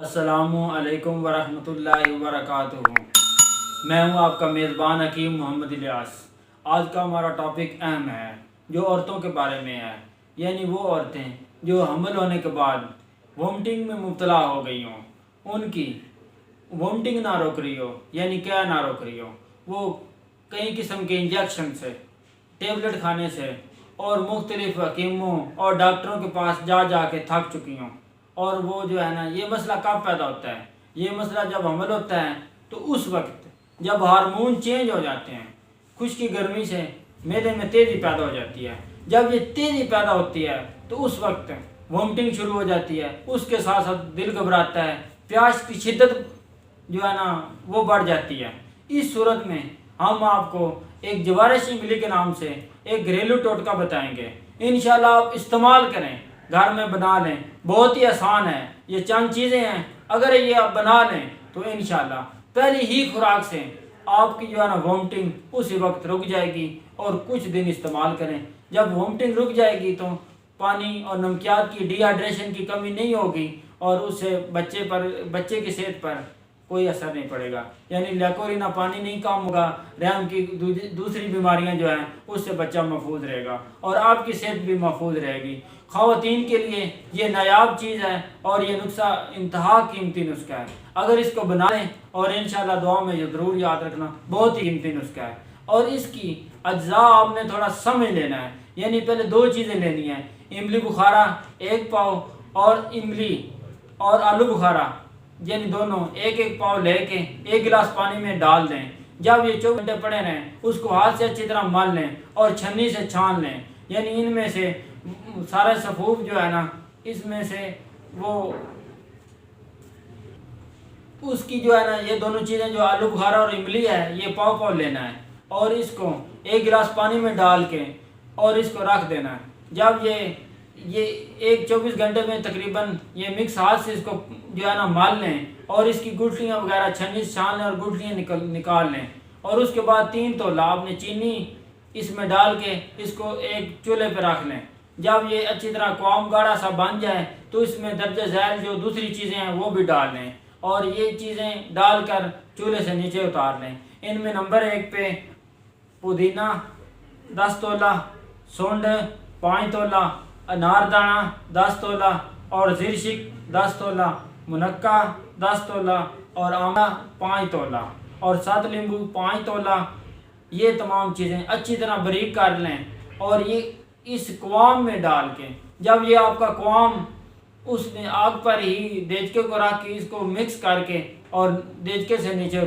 السلام علیکم ورحمۃ اللہ وبرکاتہ۔ میں ہوں آپ کا میزبان حکیم محمد الج۔ آج کا ہمارا ٹاپک اہم ہے جو عورتوں کے بارے میں ہے، یعنی وہ عورتیں جو حمل ہونے کے بعد وومٹنگ میں مبتلا ہو گئی ہوں، ان کی وومٹنگ نہ روک رہی ہو، یعنی کیا نہ روک رہی ہو، وہ کئی قسم کے انجیکشن سے، ٹیبلٹ کھانے سے اور مختلف حکیموں اور ڈاکٹروں کے پاس جا جا کے تھک چکی ہوں۔ اور وہ جو ہے نا، یہ مسئلہ کب پیدا ہوتا ہے؟ یہ مسئلہ جب حمل ہوتا ہے تو اس وقت جب ہارمون چینج ہو جاتے ہیں، خشکی گرمی سے معدے میں تیزی پیدا ہو جاتی ہے۔ جب یہ تیزی پیدا ہوتی ہے تو اس وقت وومٹنگ شروع ہو جاتی ہے، اس کے ساتھ ساتھ دل گھبراتا ہے، پیاس کی شدت جو ہے نا وہ بڑھ جاتی ہے۔ اس صورت میں ہم آپ کو ایک جوارشی املی کے نام سے ایک گھریلو ٹوٹکا بتائیں گے، انشاءاللہ آپ استعمال کریں، گھر میں بنا لیں، بہت ہی آسان ہے۔ یہ چند چیزیں ہیں، اگر یہ آپ بنا لیں تو انشاءاللہ پہلی ہی خوراک سے آپ کی جو ہے نا وومٹنگ اسی وقت رک جائے گی۔ اور کچھ دن استعمال کریں، جب وومٹنگ رک جائے گی تو پانی اور نمکیات کی ڈی ہائیڈریشن کی کمی نہیں ہوگی اور اس سے بچے کی صحت پر کوئی اثر نہیں پڑے گا، یعنی لیکورینا پانی نہیں کام ہوگا، رحم کی دوسری بیماریاں جو ہیں اس سے بچہ محفوظ رہے گا اور آپ کی صحت بھی محفوظ رہے گی۔ خواتین کے لیے یہ نایاب چیز ہے اور یہ نسخہ انتہا قیمتی نسخہ ہے۔ اگر اس کو بنا لیں اور انشاءاللہ دعا میں یہ ضرور یاد رکھنا، بہت ہی قیمتی نسخہ ہے۔ اور اس کی اجزاء آپ نے تھوڑا سمجھ لینا ہے، یعنی پہلے دو چیزیں لینی ہیں، املی بخارا 1 پاؤ اور املی اور آلو بخارا، یعنی دونوں 1 پاؤ لے کے 1 گلاس پانی میں ڈال دیں۔ جب یہ 24 گھنٹے پڑے رہیں، اس کو ہاتھ سے اچھی طرح مل لیں اور چھنی سے چھان لیں، یعنی ان میں سے سارا سفوف جو ہے نا، اس میں سے وہ اس کی جو ہے نا یہ دونوں چیزیں جو آلو بخارا اور املی ہے، یہ پاؤ پاؤ لینا ہے اور اس کو 1 گلاس پانی میں ڈال کے اور اس کو رکھ دینا ہے۔ جب یہ 24 گھنٹے میں تقریباً یہ مکس ہاتھ سے اس کو جو ہے نا مال لیں اور اس کی گٹھلیاں وغیرہ چھنی سے چھان لیں اور گٹھلیاں نکال لیں۔ اور اس کے بعد 3 تولہ آپ نے چینی اس میں ڈال کے اس کو ایک چولہے پہ رکھ لیں۔ جب یہ اچھی طرح قوام گاڑھا سا بن جائے تو اس میں درجہ ذیل جو دوسری چیزیں ہیں وہ بھی ڈال لیں اور یہ چیزیں ڈال کر چولہے سے نیچے اتار لیں۔ ان میں نمبر 1 پہ پودینہ 10 تولہ، سونڈ 5 تولہ، انار دانہ 10 تولہ اور زرشک 10 تولہ، منقع 10 تولہ اور آملہ 5 تولہ اور 7 لیمبو 5 تولہ۔ یہ تمام چیزیں اچھی طرح باریک کر لیں اور یہ اس قوام میں ڈال کے، جب یہ آپ کا قوام اس میں آگ پر ہی دیچکے کو رکھ کے اس کو مکس کر کے اور دیچکے سے نیچے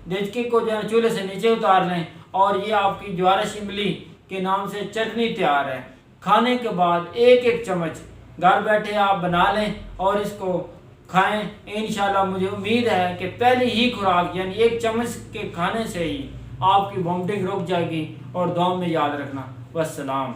دیچکے کو جو ہے چولہے سے نیچے اتار لیں اور یہ آپ کی جوارش املی کے نام سے چٹنی تیار ہے۔ کھانے کے بعد 1 چمچ گھر بیٹھے آپ بنا لیں اور اس کو کھائیں، انشاءاللہ مجھے امید ہے کہ پہلی ہی خوراک یعنی 1 چمچ کے کھانے سے ہی آپ کی وومٹنگ رک جائے گی۔ اور دعا میں یاد رکھنا۔ والسلام۔